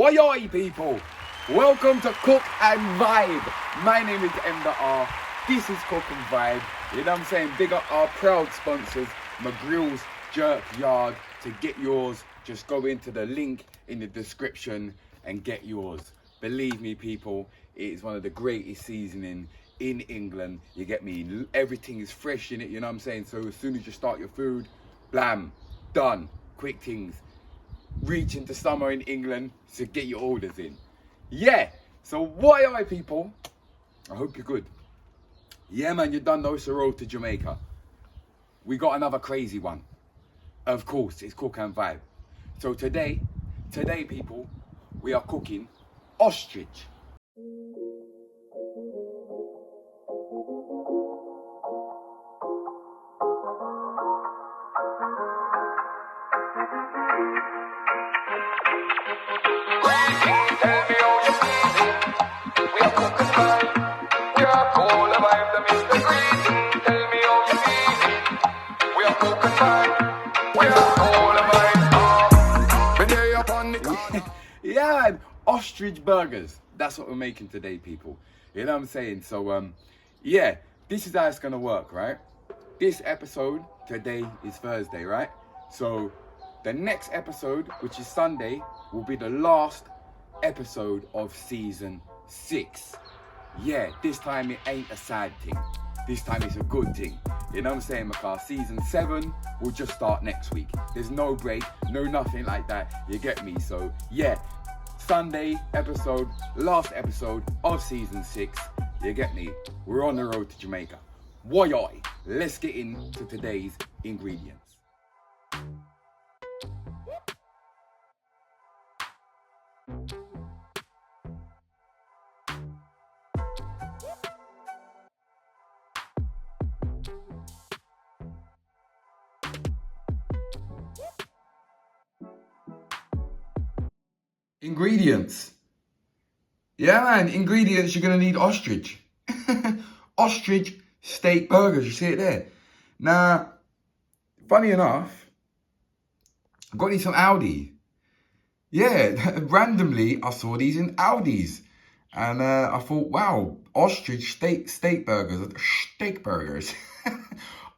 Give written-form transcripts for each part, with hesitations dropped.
Oi oi people, welcome to Cook and Vibe. My name is M.R. This is Cook and Vibe. You know what I'm saying? Big up our proud sponsors, McGrill's Jerk Yard. To get yours, just go into the link in the description and get yours. Believe me people, it is one of the greatest seasoning in England. You get me? Everything is fresh in it, you know what I'm saying? So as soon as you start your food, blam, done. Quick things. Reach into summer in England, so get your orders in. Yeah, so why people? I hope you're good. Yeah man, you done those the road to Jamaica. We got another crazy one. Of course, it's Cook and Vibe. So today people, we are cooking ostrich. Yeah, ostrich burgers. That's what we're making today, people. You know what I'm saying? So, yeah, this is how it's gonna work, right? This episode today is Thursday, right? So, the next episode, which is Sunday, will be the last episode of season 6. Yeah, this time it ain't a sad thing. This time it's a good thing. You know what I'm saying, Macar? Season 7 will just start next week. There's no break, no nothing like that. You get me? So, yeah, Sunday episode, last episode of season 6. You get me? We're on the road to Jamaica. Woy, let's get into today's ingredients. Ingredients. Yeah man, ingredients, you're gonna need ostrich. Ostrich steak burgers, you see it there. Now, funny enough, I got these from Aldi. Yeah, randomly I saw these in Aldi's. And I thought, wow, ostrich steak burgers. Steak burgers.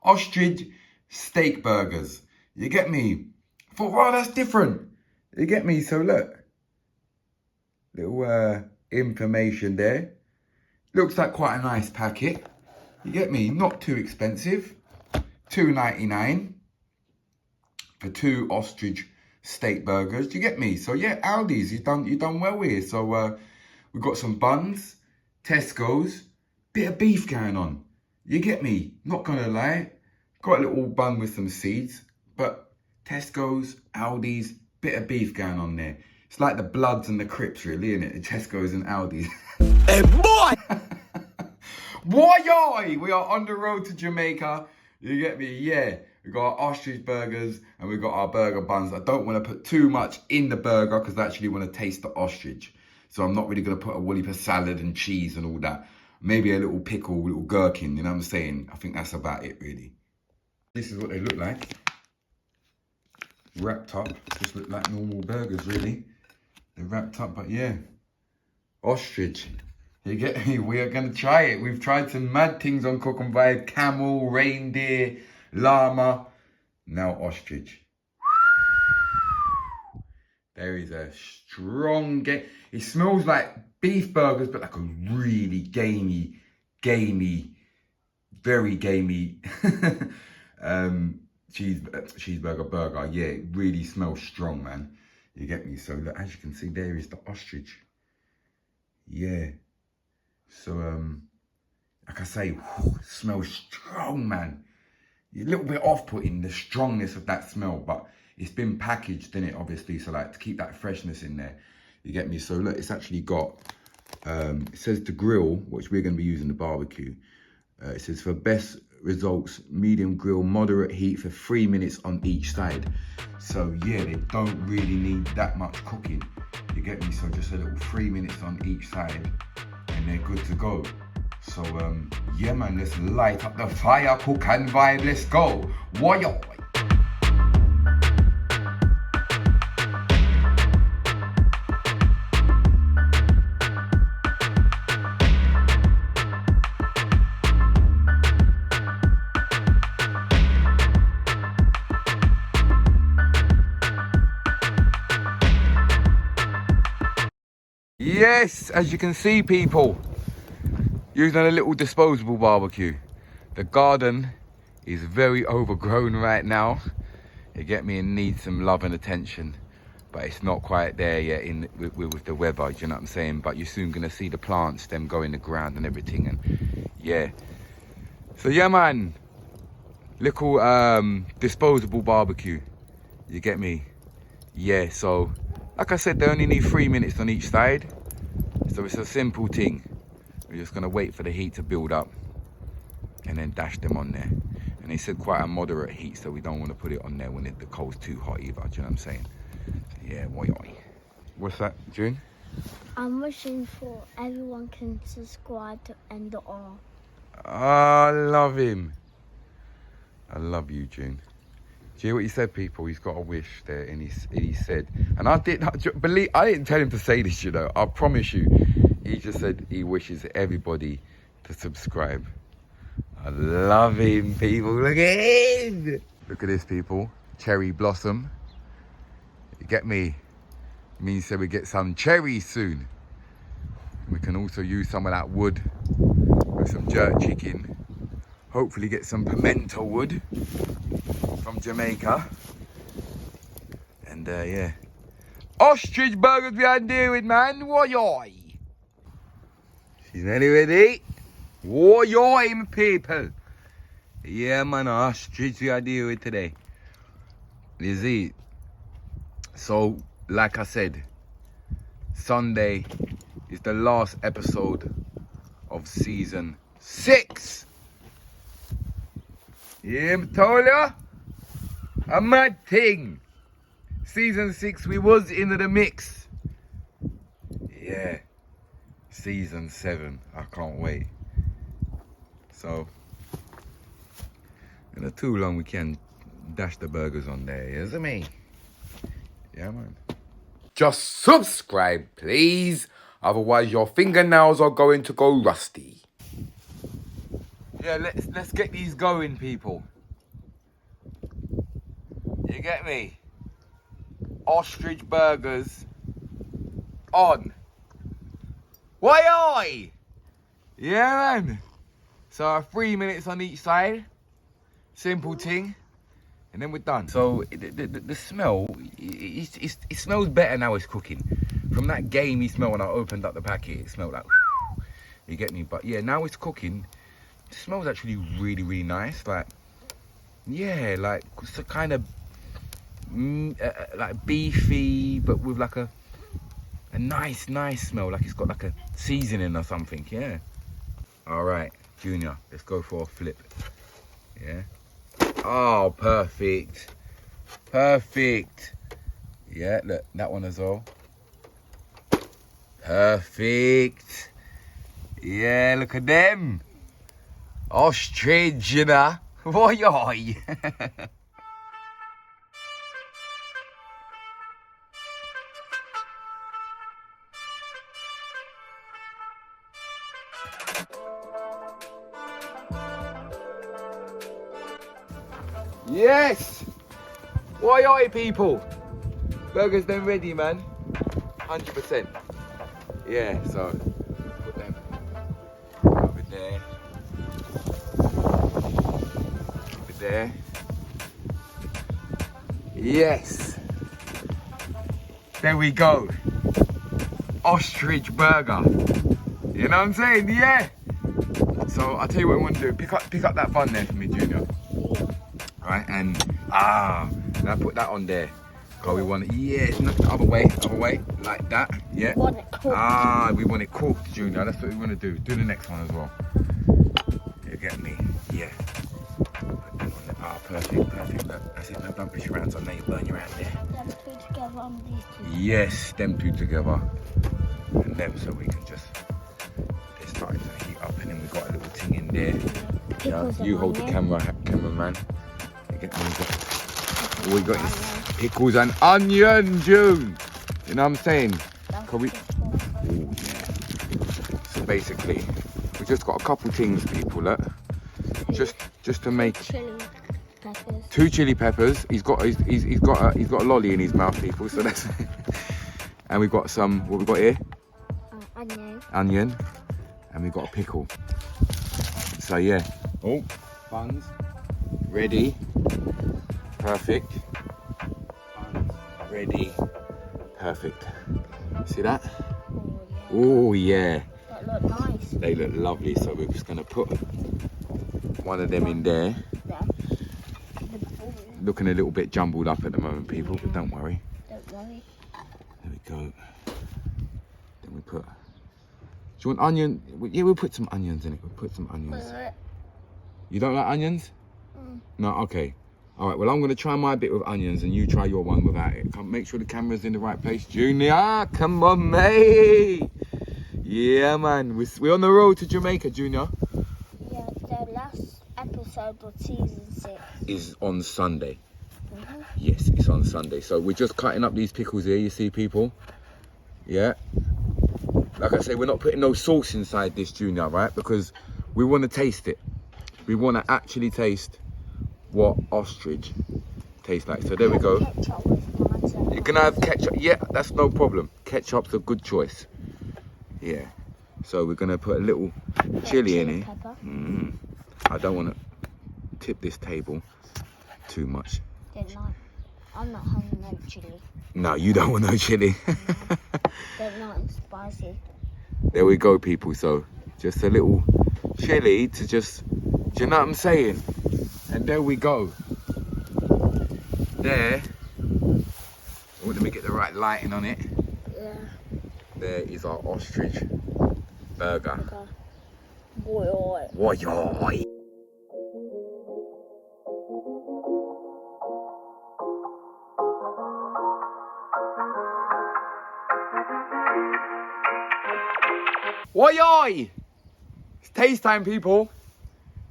Ostrich steak burgers. You get me? I thought, wow, that's different. You get me? So look. Little information there. Looks like quite a nice packet. You get me? Not too expensive. $2.99 for 2 ostrich steak burgers. You get me? So yeah, Aldi's. You done well here. So we've got some buns, Tesco's, bit of beef going on. You get me? Not gonna lie. Got a little bun with some seeds, but Tesco's, Aldi's, bit of beef going on there. It's like the Bloods and the Crips, really, isn't it? The Tesco's and Aldi's. Hey, boy! Boy! We are on the road to Jamaica. You get me? Yeah. We got our ostrich burgers and we got our burger buns. I don't want to put too much in the burger because I actually want to taste the ostrich. So I'm not really going to put a woolly for salad and cheese and all that. Maybe a little pickle, a little gherkin, you know what I'm saying? I think that's about it, really. This is what they look like. Wrapped up. Just look like normal burgers, really. They're wrapped up, but yeah. Ostrich. You get me? We are going to try it. We've tried some mad things on Cook and Vibe. Camel, reindeer, llama. Now ostrich. There is a strong... It smells like beef burgers, but like a really gamey, very gamey cheeseburger burger. Yeah, it really smells strong, man. You get me? So look, as you can see, there is the ostrich. Yeah. So like I say, it smells strong, man. A little bit off-putting, the strongness of that smell, but it's been packaged in it, obviously, so like to keep that freshness in there. You get me? So look, it's actually got it says the grill, which we're going to be using the barbecue. It says for best results, medium grill, moderate heat for 3 minutes on each side. So yeah, they don't really need that much cooking. You get me? So just a little 3 minutes on each side and they're good to go. So yeah man, let's light up the fire, Cook and Vibe, let's go. Why? Yes, as you can see, people, using a little disposable barbecue. The garden is very overgrown right now. You get me, and needs some love and attention, but it's not quite there yet with the weather, you know what I'm saying? But you're soon gonna see the plants, them go in the ground and everything, and yeah. So yeah, man, little disposable barbecue, you get me? Yeah, so like I said, they only need 3 minutes on each side, so it's a simple thing. We're just gonna wait for the heat to build up and then dash them on there. And they said quite a moderate heat, so we don't want to put it on there when the coal's too hot either, do you know what I'm saying? So yeah, boy. What's that, June? I'm wishing for everyone can subscribe to End All. I love him. I love you, June. Do you hear what he said, people? He's got a wish there, and he said, and I didn't tell him to say this, you know. I promise you. He just said he wishes everybody to subscribe. I love him, people. Look at him. Look at this, people. Cherry blossom. You get me? It means that we get some cherries soon. We can also use some of that wood with some jerk chicken. Hopefully get some pimento wood from Jamaica. And yeah. Ostrich burgers we are doing, man. Why? She's nearly ready. Why, my people? Yeah, man, ostrich we are doing today. You see? So, like I said, Sunday is the last episode of season 6. Yeah, I told ya. A mad thing. Season 6, we was into the mix. Yeah. Season 7, I can't wait. So, in not too long we can dash the burgers on there, isn't me? Yeah, man. Just subscribe, please. Otherwise, your fingernails are going to go rusty. Yeah, let's get these going, people. You get me? Ostrich burgers on. Why? Yeah, man. So 3 minutes on each side. Simple thing. And then we're done. So the smell, it smells better now it's cooking. From that gamey smell when I opened up the packet, it smelled like, whew, you get me? But yeah, now it's cooking. It smells actually really, really nice. Like, yeah, like it's a kind of like beefy, but with like a nice smell. Like it's got like a seasoning or something. Yeah. All right, Junior, let's go for a flip. Yeah. Oh, perfect. Perfect. Yeah, look, that one as well. Perfect. Yeah, look at them. Ostrich, you know. Why? Yes! Why, people? Burgers done ready, man. 100%. Yeah, so put them over there. Over there. Yes. There we go. Ostrich burger. You know what I'm saying? Yeah. So I'll tell you what I want to do. Pick up that bun there for me, Junior. Right, and now put that on there. Cause we want it, yeah, not the other way, like that, yeah. Want it cooked. We want it cooked, Junior. That's what we want to do. Do the next one as well. You get me? Yeah. Put that on there. Perfect. Look, that's it. Now don't push your hands on there. You burn your hand there. Them two together on these two. Yes, them two together, and them, so we can just. They're starting to heat up, and then we got a little thing in there. Yeah, you hold the cameraman. All we got is pickles and onion, June. You know what I'm saying? Can we? Oh yeah. So basically, we just got a couple things, people. Look, just to make Chili peppers. 2 chili peppers. He's got a lolly in his mouth, people. So that's. And we've got some. What we got here? Onion. And we've got a pickle. So yeah. Oh, buns. Ready. Perfect. Buns. Ready. Perfect. See that? Oh yeah. That look nice. They look lovely. So we're just gonna put one of them in there. Looking a little bit jumbled up at the moment, people, but don't worry. Don't worry. There we go. Then we put. Do you want onion? Yeah, we'll put some onions in it. We'll put some onions. You don't like onions? No, okay. All right, well, I'm going to try my bit with onions and you try your one without it. Come, make sure the camera's in the right place. Junior, come on, mate. Yeah, man. We're on the road to Jamaica, Junior. Yeah, the last episode of season 6 is on Sunday. Yes, it's on Sunday. So we're just cutting up these pickles here, you see, people? Yeah. Like I say, we're not putting no sauce inside this, Junior, right? Because we want to taste it. We want to actually taste what ostrich tastes like. So there we go. You're going to have ketchup. Yeah, that's no problem. Ketchup's a good choice. Yeah. So we're going to put a little chili in here. I don't want to tip this table too much. I'm not having no chili. No, you don't want no chili. They're not spicy. There we go, people. So just a little chili to just, do you know what I'm saying? And there we go. There. Oh, let me get the right lighting on it. Yeah. There is our ostrich burger. Okay. Boy. Woy. Woy! It's taste time, people.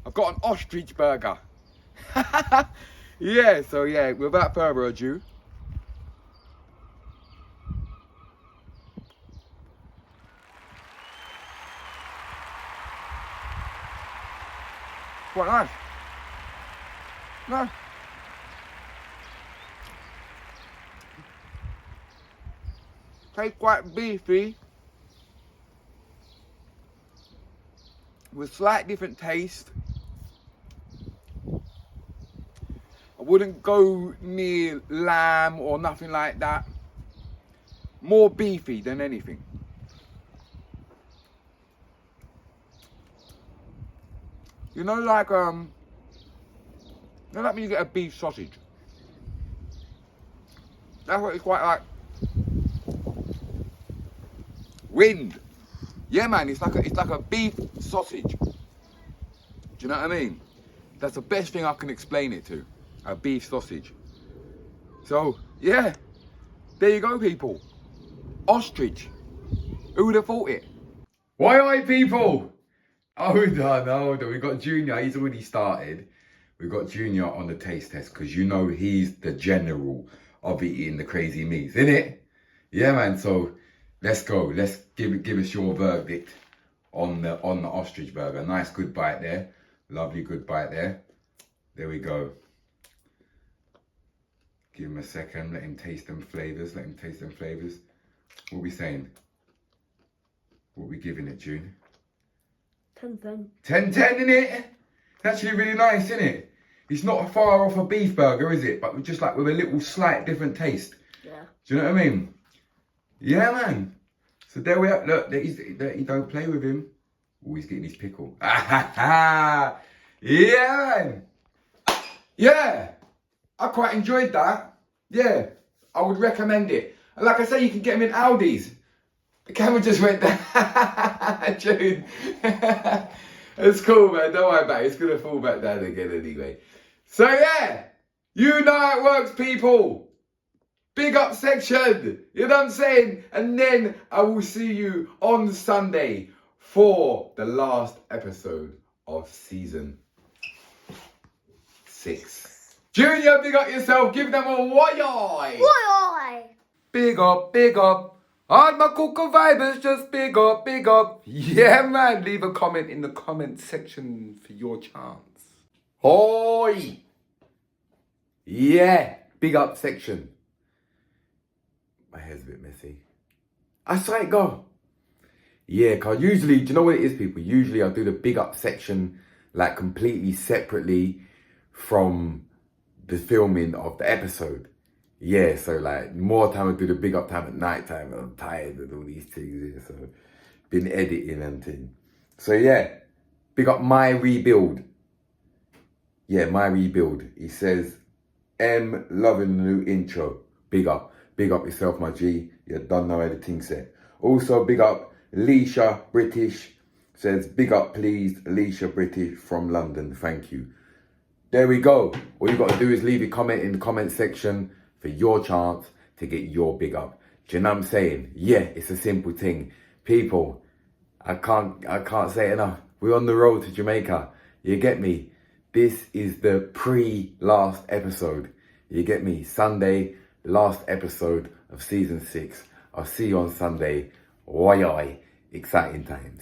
I've got an ostrich burger. Yeah, so yeah, without further ado. Quite nice. No. Tastes quite beefy. With slight different taste. I wouldn't go near lamb or nothing like that. More beefy than anything. You know, like when you get a beef sausage. That's what it's quite like. Wind. Yeah, man, it's like a beef sausage. Do you know what I mean? That's the best thing I can explain it to. A beef sausage. So, yeah. There you go, people. Ostrich. Who would have thought it? Why, people? Hold on. We've got Junior. He's already started. We've got Junior on the taste test because you know he's the general of eating the crazy meats, isn't it? Yeah, man. So let's go. Let's give us your verdict on the ostrich burger. Nice, good bite there. Lovely, good bite there. There we go. Give him a second. Let him taste them flavors. What are we saying? What are we giving it, June? 10-10. 10-10, innit? It's actually really nice, isn't it? It's not far off a beef burger, is it? But just like with a little slight different taste. Yeah. Do you know what I mean? Yeah, man. So there we are. Look, you don't play with him. Oh, he's getting his pickle. Yeah, man. Yeah. I quite enjoyed that. Yeah. I would recommend it. And like I say, you can get them in Aldi's. The camera just went down. June. It's cool, man. Don't worry about it. It's going to fall back down again anyway. So, yeah. You know how it works, people. Big up section. You know what I'm saying? And then I will see you on Sunday for the last episode of season 6. Junior, big up yourself. Give them a woy-oy. Boy. Big up. All my Coco vibers, just big up. Yeah, man. Leave a comment in the comment section for your chance. Oi. Yeah. Big up section. My hair's a bit messy. I saw it go. Yeah, cause usually, do you know what it is, people? Usually I do the big up section like completely separately from the filming of the episode. Yeah, so like more time I do the big up time at night time, and I'm tired of all these things here, so been editing and things. So yeah, big up My Rebuild. Yeah, My Rebuild. He says, loving the new intro. Big up yourself, my G. You don't know how the thing set. Also, big up Alicia British. Says, big up please, Alicia British from London. Thank you. There we go. All you got to do is leave a comment in the comment section for your chance to get your big up. Do you know what I'm saying? Yeah, it's a simple thing. People, I can't say it enough. We're on the road to Jamaica. You get me? This is the pre-last episode. You get me? Sunday, last episode of season 6. I'll see you on Sunday. Oi, exciting times.